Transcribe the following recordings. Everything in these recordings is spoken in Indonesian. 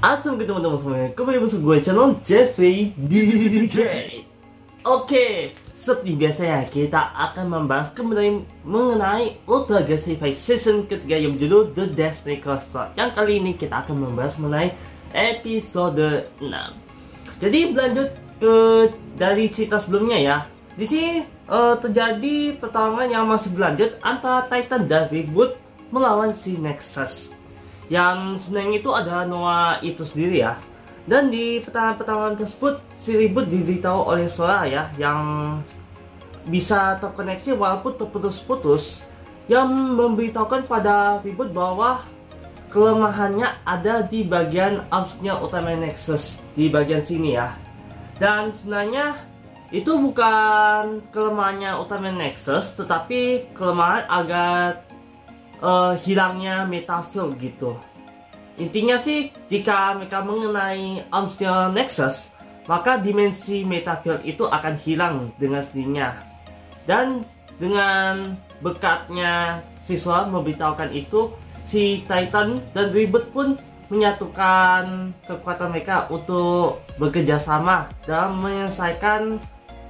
Assalamualaikum teman-teman semuanya, kembali bersama gue channel Jeffrey DK. Oke, seperti biasanya kita akan membahas kembali mengenai Ultra Gasify season ketiga yang berjudul The Destiny Cluster. Yang kali ini kita akan membahas mengenai episode 6. Jadi berlanjut ke dari cerita sebelumnya ya. Di sini terjadi pertarungan yang masih berlanjut antara Titan dan Reboot melawan si Nexus. Yang sebenarnya itu adalah Noah itu sendiri ya. Dan di pertarungan tersebut si Reboot diberitahu oleh Sora ya, yang bisa terkoneksi walaupun terputus-putus, yang memberitahukan pada Reboot bahwa kelemahannya ada di bagian armsnya Ultraman Nexus, di bagian sini ya. Dan sebenarnya itu bukan kelemahannya Ultraman Nexus, tetapi kelemahan agar hilangnya metafield gitu. Intinya sih, jika mereka mengenai armsnya Nexus, maka dimensi metafield itu akan hilang dengan sendirinya. Dan dengan berkatnya siswa memberitahukan itu, si Titan dan Reboot pun menyatukan kekuatan mereka untuk bekerja sama dalam menyelesaikan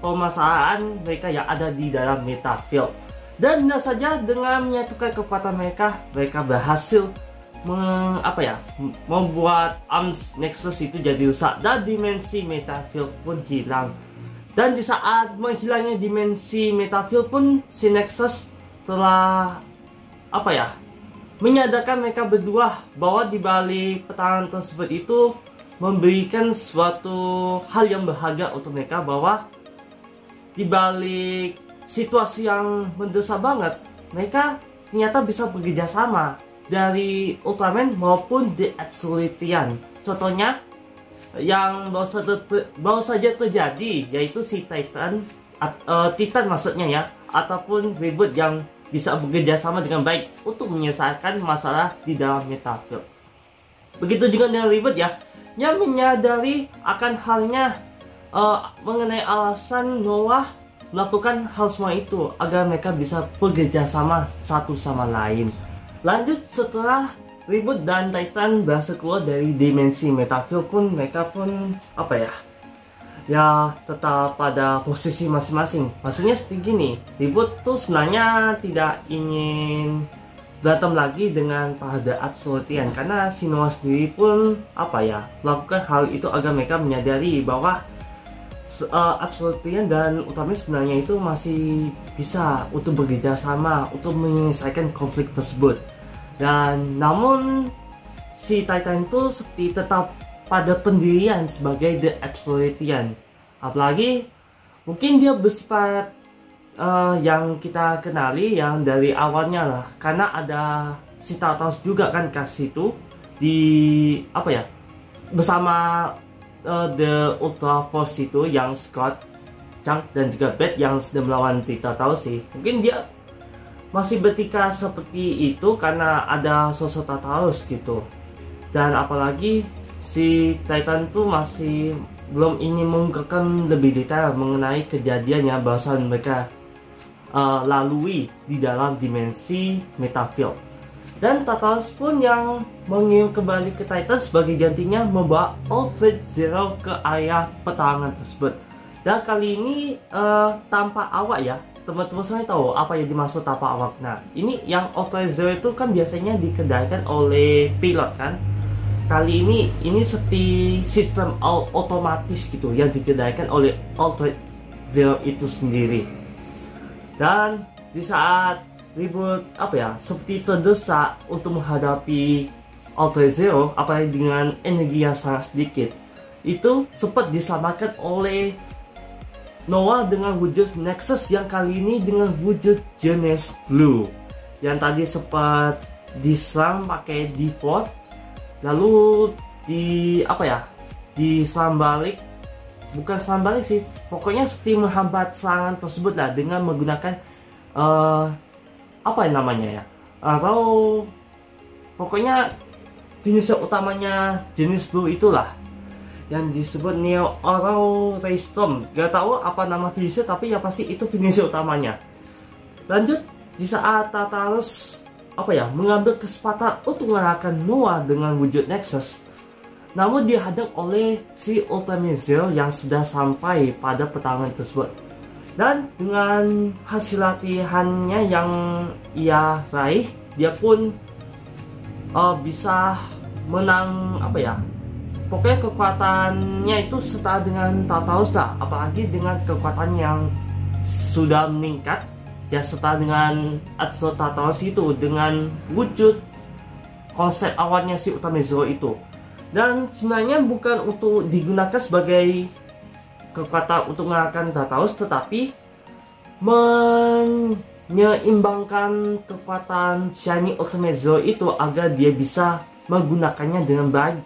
permasalahan mereka yang ada di dalam metafield. Dan benar saja dengan menyatukan kekuatan mereka berhasil membuat arms Nexus itu jadi rusak dan dimensi metafield pun hilang. Dan di saat menghilangnya dimensi metafield pun si Nexus telah menyadarkan mereka berdua bahwa di balik pertarungan tersebut itu memberikan suatu hal yang berharga untuk mereka, bahwa di balik situasi yang mendesak banget, mereka ternyata bisa bekerja sama dari Ultraman maupun The Absolutian. Contohnya yang baru saja terjadi, yaitu si Titan maksudnya ya, ataupun Reboot yang bisa bekerja sama dengan baik untuk menyelesaikan masalah di dalam metafield. Begitu juga dengan Reboot ya, yang menyadari akan halnya mengenai alasan Noah melakukan hal semua itu agar mereka bisa bekerja sama satu sama lain. Lanjut, setelah Reboot dan Titan berhasil keluar dari dimensi metafield pun, mereka pun tetap pada posisi masing-masing. Maksudnya seperti gini, Reboot tuh sebenarnya tidak ingin berantem lagi dengan para The Absolutian, karena si Noah sendiri pun melakukan hal itu agar mereka menyadari bahwa Absolutian dan Ultraman sebenarnya itu masih bisa untuk bekerja sama untuk menyelesaikan konflik tersebut. Dan namun si Titan itu seperti tetap pada pendirian sebagai The Absolutian. Apalagi mungkin dia bersifat yang kita kenali yang dari awalnya lah, karena ada si Tartarus juga kan kasih itu di bersama The Ultra Force itu, yang Scott, Chunk dan juga Beth yang sedang melawan Tartarus sih. Mungkin dia masih bertikar seperti itu karena ada sosok Tartarus gitu. Dan apalagi si Titan tuh masih belum ingin mengungkapkan lebih detail mengenai kejadian yang barusan mereka lalui di dalam dimensi metafield. Dan Tartarus pun yang mengirim kembali ke Titan sebagai gantinya membawa Ultra Zero ke area pertarungan tersebut. Dan kali ini tanpa awak ya. Teman-teman semua tahu apa yang dimaksud tanpa awak. Nah, ini yang Ultra Zero itu kan biasanya dikendalikan oleh pilot kan. Kali ini seperti sistem otomatis gitu yang dikendalikan oleh Ultra Zero itu sendiri. Dan di saat Reboot seperti terdesak untuk menghadapi Ultra Zero, apalagi dengan energi yang sangat sedikit, itu sempat diselamatkan oleh Noah dengan wujud Nexus yang kali ini dengan wujud Genesis Blue, yang tadi sempat diserang pakai default, lalu diserang balik, bukan serang balik sih, pokoknya seperti menghambat serangan tersebut lah dengan menggunakan atau pokoknya finisher utamanya jenis Blue itulah yang disebut Neo Aurora Raystorm. Gak tahu apa nama finisher, tapi yang pasti itu finisher utamanya. Lanjut, di saat Tartarus mengambil kesempatan untuk mengalahkan Noah dengan wujud Nexus, namun dihadang oleh si Ultimate Zero yang sudah sampai pada pertarungan tersebut. Dan dengan hasil latihannya yang ia raih, dia pun bisa menang pokoknya kekuatannya itu setara dengan Tartarus lah, apalagi dengan kekuatan yang sudah meningkat ya, setara dengan Atso Tartarus itu dengan wujud konsep awalnya si Ultimate Zero itu. Dan sebenarnya bukan untuk digunakan sebagai kekuatan untuk mengalahkan Tartarus, tetapi menyeimbangkan kekuatan Shiny Ultimate Zero itu agar dia bisa menggunakannya dengan baik.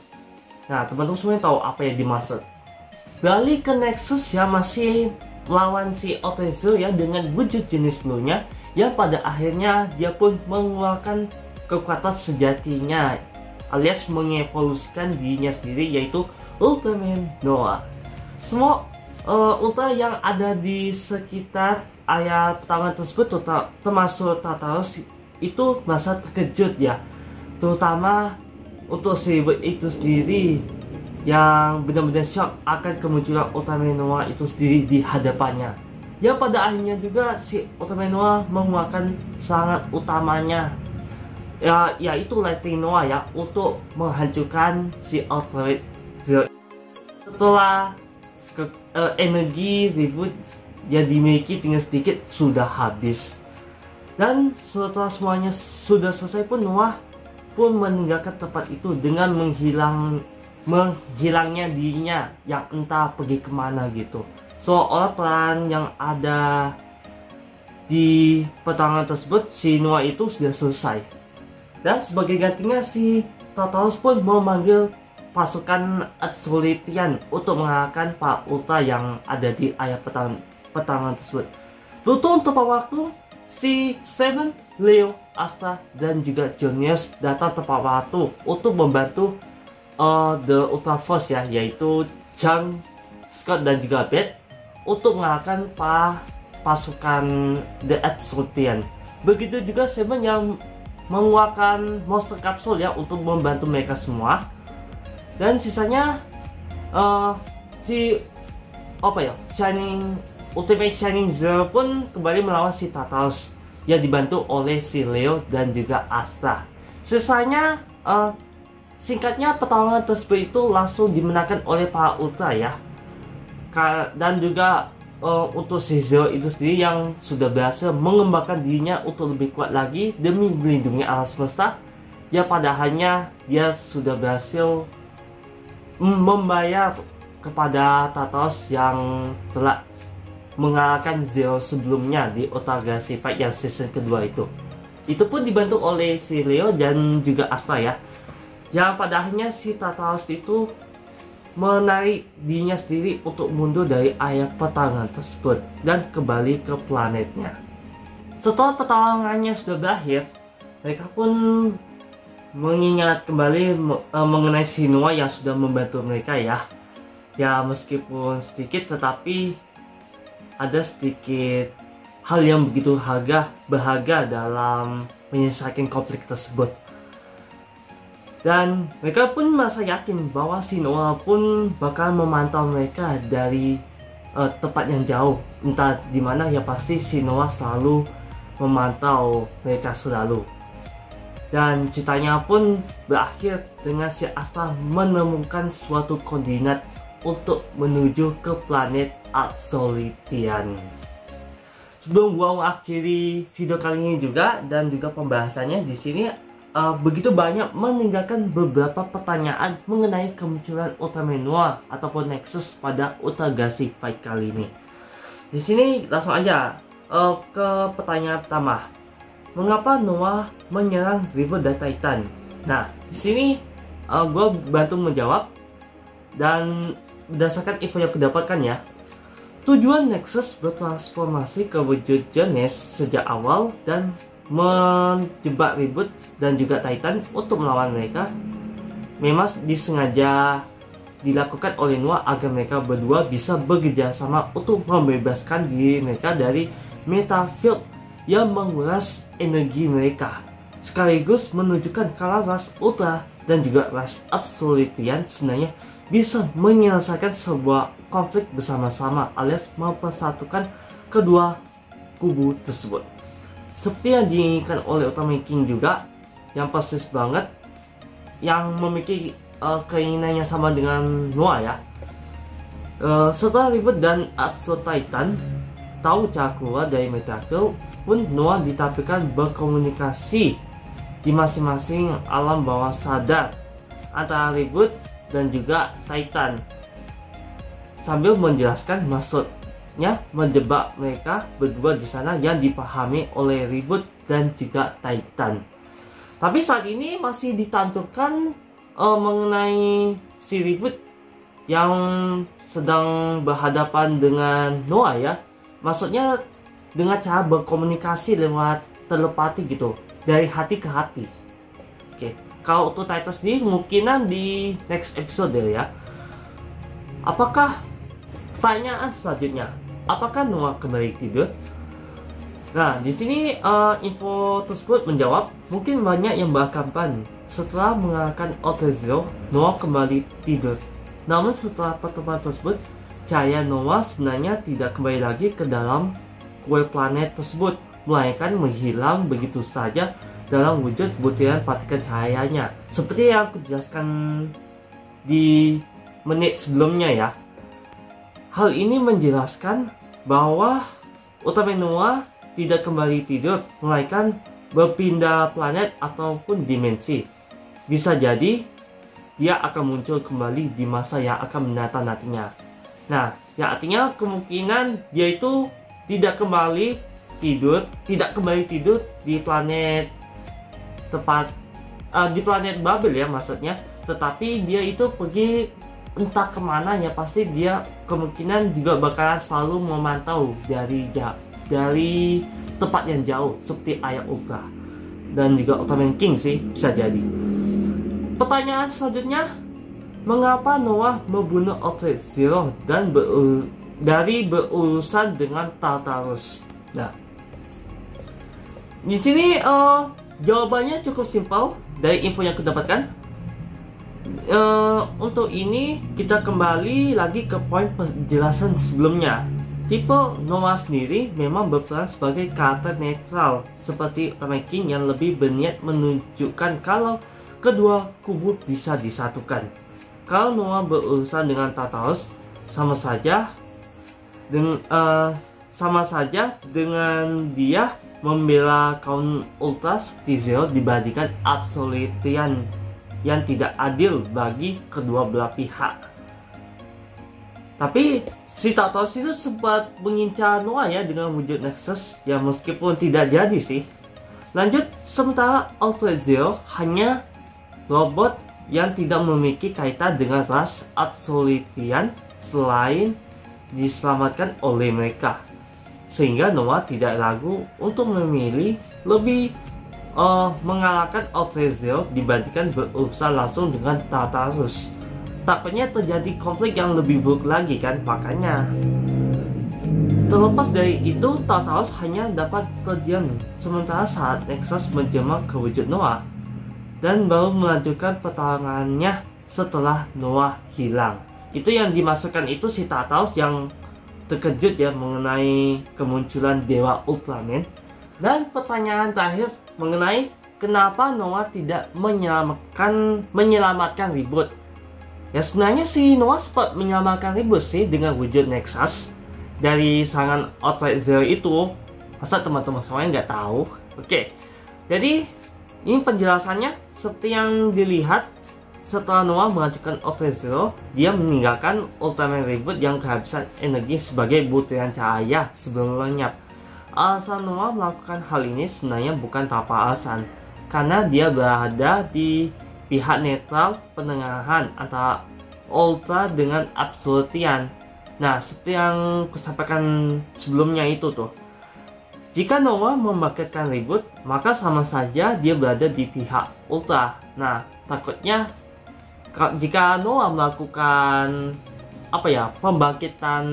Nah, teman-teman semuanya tahu apa yang dimaksud. Balik ke Nexus ya, masih melawan si Ultimate Zero ya dengan wujud jenis pelurunya, yang pada akhirnya dia pun mengeluarkan kekuatan sejatinya alias mengevolusikan dirinya sendiri, yaitu Ultimate Noah. Semua ultra yang ada di sekitar area pertarungan tersebut termasuk Tartarus itu merasa terkejut ya, terutama untuk si Ribut itu sendiri yang benar-benar shock akan kemunculan Ultimate Noah itu sendiri di hadapannya. Ya, pada akhirnya juga si Ultimate Noah mengeluarkan serangan utamanya yaitu Lightning Noah ya, untuk menghancurkan si Ultimate Zero. Setelah energi Ribut yang dimiliki tinggal sedikit sudah habis, dan setelah semuanya sudah selesai pun Noah pun meninggalkan tempat itu dengan menghilangnya dirinya yang entah pergi kemana gitu. Seolah peran yang ada di pertarungan tersebut si Noah itu sudah selesai. Dan sebagai gantinya si Tartarus pun memanggil pasukan Absolutian untuk mengalahkan para ultra yang ada di area pertarungan tersebut. Beruntung tepat waktu, si Seven, Leo, Astra, dan juga Junius datang tepat waktu untuk membantu The Ultra Force ya, yaitu Chang, Scott, dan juga Beth untuk mengalahkan para pasukan The Absolutian. Begitu juga Seven yang mengeluarkan monster kapsul ya untuk membantu mereka semua. Dan sisanya Ultimate Shining Zero pun kembali melawan si Tartarus yang dibantu oleh si Leo dan juga Astra. Sisanya singkatnya pertarungan tersebut itu langsung dimenangkan oleh para ultra ya. Dan juga untuk si Zero itu sendiri yang sudah berhasil mengembangkan dirinya untuk lebih kuat lagi demi melindungi alam semesta, ya pada akhirnya dia sudah berhasil membayar kepada Tartarus yang telah mengalahkan Zero sebelumnya di Ultra Galaxy Fight yang season kedua itu. Itu pun dibantu oleh si Leo dan juga Astra ya, yang pada akhirnya si Tartarus itu menarik dirinya sendiri untuk mundur dari area pertarungan tersebut dan kembali ke planetnya. Setelah pertarungannya sudah berakhir, mereka pun mengingat kembali mengenai si Noah yang sudah membantu mereka ya. Ya, meskipun sedikit tetapi ada sedikit hal yang begitu berharga dalam menyelesaikan konflik tersebut. Dan mereka pun merasa yakin bahwa si Noah pun bakal memantau mereka dari tempat yang jauh, entah di mana, ya pasti si Noah selalu memantau mereka selalu. Dan ceritanya pun berakhir dengan si Astra menemukan suatu koordinat untuk menuju ke planet Absolutian. Sebelum gua mengakhiri video kali ini juga dan juga pembahasannya di sini, begitu banyak meninggalkan beberapa pertanyaan mengenai kemunculan Ultimate Noah ataupun Nexus pada Ultra Galaxy Fight kali ini. Di sini langsung aja ke pertanyaan pertama. Mengapa Noah menyerang River dan Titan? Nah, di sini gue bantu menjawab dan berdasarkan info yang kudapatkan ya. Tujuan Nexus bertransformasi ke wujud jenis sejak awal dan menjebak Ribut dan juga Titan untuk melawan mereka memang disengaja dilakukan oleh Noah agar mereka berdua bisa bekerja sama untuk membebaskan diri mereka dari Meta Field yang menguras energi mereka, sekaligus menunjukkan kalau ras Ultra dan juga ras absolutian sebenarnya bisa menyelesaikan sebuah konflik bersama-sama alias mempersatukan kedua kubu tersebut. Seperti yang diinginkan oleh Ultraman King juga, yang persis banget, yang memiliki keinginannya sama dengan Noah ya. Setelah ribut dan Absolute Titan tahu cara keluar dari Metafield pun, Noah ditampilkan berkomunikasi di masing-masing alam bawah sadar antara ribut dan juga Titan, sambil menjelaskan maksudnya menjebak mereka berdua di sana yang dipahami oleh ribut dan juga Titan. Tapi saat ini masih ditampilkan mengenai si ribut yang sedang berhadapan dengan Noah ya. Maksudnya dengan cara berkomunikasi lewat telepati gitu, dari hati ke hati. Oke, kalau untuk Titan sendiri kemungkinan di next episode ya. Apakah, pertanyaan selanjutnya, apakah Noah kembali tidur? Nah, di sini info tersebut menjawab mungkin banyak yang beranggapan setelah mengalahkan Ultra Zero, Noah kembali tidur. Namun setelah pertemuan tersebut, cahaya Noah sebenarnya tidak kembali lagi ke dalam kue planet tersebut, melainkan menghilang begitu saja dalam wujud butiran partikel cahayanya. Seperti yang aku jelaskan di menit sebelumnya ya. Hal ini menjelaskan bahwa Ultraman Noah tidak kembali tidur, melainkan berpindah planet ataupun dimensi. Bisa jadi dia akan muncul kembali di masa yang akan mendatang nantinya. Nah, yang artinya kemungkinan dia itu tidak kembali tidur di planet tepat di planet Babel ya maksudnya, tetapi dia itu pergi entah kemana ya, pasti dia kemungkinan juga bakalan selalu memantau dari tempat yang jauh seperti Ayah Ultra dan juga Ultraman King sih, bisa jadi. Pertanyaan selanjutnya, mengapa Noah membunuh Ultra Zero dan berurusan dengan Tartarus? Nah, di sini jawabannya cukup simpel dari info yang aku dapatkan. Untuk ini kita kembali lagi ke poin penjelasan sebelumnya. Tipe Noah sendiri memang berperan sebagai karakter netral seperti Ultraman King yang lebih berniat menunjukkan kalau kedua kubu bisa disatukan. Kalau Noah berurusan dengan Tartarus, sama saja dengan dia membela kaum Ultra seperti Zero dibandingkan Absolutian yang tidak adil bagi kedua belah pihak. Tapi si Tartarus itu sempat mengincar Noah ya dengan wujud Nexus yang meskipun tidak jadi sih. Lanjut, sementara Ultra Zero hanya robot yang tidak memiliki kaitan dengan ras Absolutian selain diselamatkan oleh mereka, sehingga Noah tidak ragu untuk memilih lebih mengalahkan Ultra Zero dibandingkan berurusan langsung dengan Tartarus. Takutnya terjadi konflik yang lebih buruk lagi kan, makanya. Terlepas dari itu, Tartarus hanya dapat terdiam sementara saat Nexus menjelma ke wujud Noah dan baru melanjutkan pertarungannya setelah Noah hilang. Itu yang dimasukkan itu si Tartarus yang terkejut ya mengenai kemunculan Dewa Ultraman. Dan pertanyaan terakhir mengenai kenapa Noah tidak menyelamatkan Ribut. Ya sebenarnya si Noah sempat menyelamatkan Ribut sih dengan wujud Nexus dari serangan Ultra Zero itu. Masa teman-teman semuanya nggak tahu? Oke, jadi ini penjelasannya. Seperti yang dilihat, setelah Noah mengajukan Ultra Zero, dia meninggalkan Ultraman Ribut yang kehabisan energi sebagai butiran cahaya sebelum lenyap. Alasan Noah melakukan hal ini sebenarnya bukan tanpa alasan, karena dia berada di pihak netral penengahan antara Ultra dengan Absolutian. Nah, seperti yang kusampaikan sebelumnya itu tuh. Jika Noah membangkitkan Ribut, maka sama saja dia berada di pihak Ultra. Nah, takutnya jika Noah melakukan pembangkitan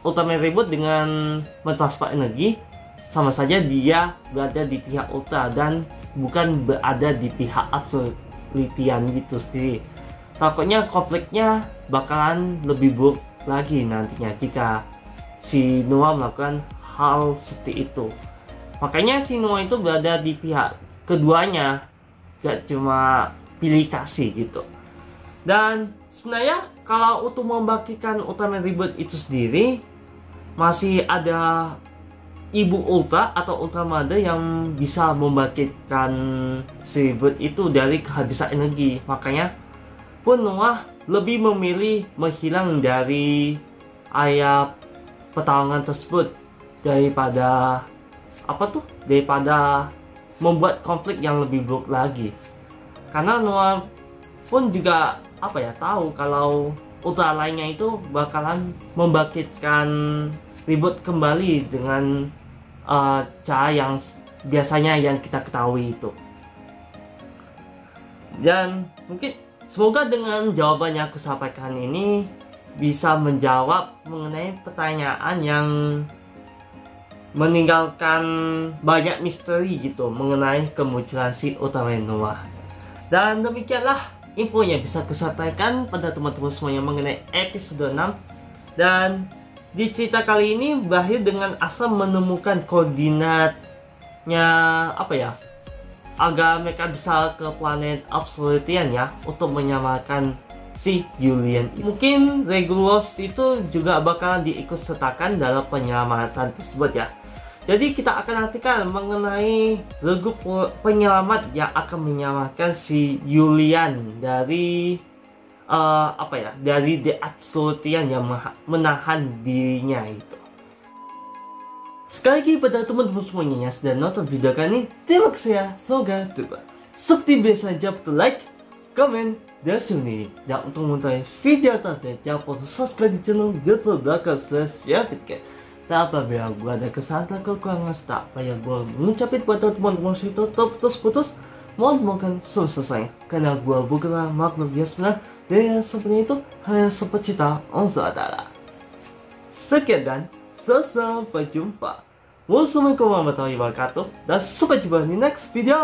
Ultraman Ribut dengan mentransfer energi, sama saja dia berada di pihak Ultra dan bukan berada di pihak absolutian gitu sendiri. Takutnya konfliknya bakalan lebih buruk lagi nantinya jika si Noah melakukan hal seperti itu. Makanya si Noah itu berada di pihak keduanya, gak cuma pilih kasih gitu. Dan sebenarnya kalau untuk membangkitkan Ultraman Rebirth itu sendiri, masih ada Ibu Ultra atau Ultra Mother yang bisa membangkitkan si Rebirth itu dari kehabisan energi. Makanya pun Noah lebih memilih menghilang dari area pertarungan tersebut daripada membuat konflik yang lebih buruk lagi. Karena Noah pun juga tahu kalau Ultra lainnya itu bakalan membangkitkan Rebirth kembali dengan cara yang biasanya yang kita ketahui itu. Dan mungkin semoga dengan jawaban yang aku sampaikan ini bisa menjawab mengenai pertanyaan yang meninggalkan banyak misteri gitu mengenai kemunculan si Ultraman Noah. Dan demikianlah info yang bisa aku sampaikan pada teman-teman semuanya mengenai episode 6. Dan di cerita kali ini berakhir dengan Asa menemukan koordinatnya agar mereka bisa ke planet Absolutian ya, untuk menyelamatkan si Julian. Mungkin Regulus itu juga bakal diikut sertakan dalam penyelamatan tersebut ya. Jadi kita akan nantikan mengenai regu penyelamat yang akan menyelamatkan si Julian dari dari The Absolutian yang menahan dirinya itu. Sekali lagi pada teman-teman semuanya yang sudah nonton video kali ini, terima kasih ya. Semoga berubah. Seperti biasa, jangan lupa like, komen, dan share. Dan untuk mengetahui video terbaru, jangan lupa subscribe di channel YouTube belakang /Yavidcat. Dan apabila gue ada kesalahan kekurangan tak payah gue mengucapkan pada teman-teman itu putus-putus, mohon selesai. Karena gue bukanlah makhluk yang sebenar, dan yang sebenarnya itu hanya seperti cita saudara. Sekian dan sampai jumpa. Wassalamualaikum warahmatullahi wabarakatuh. Dan sampai jumpa di next video.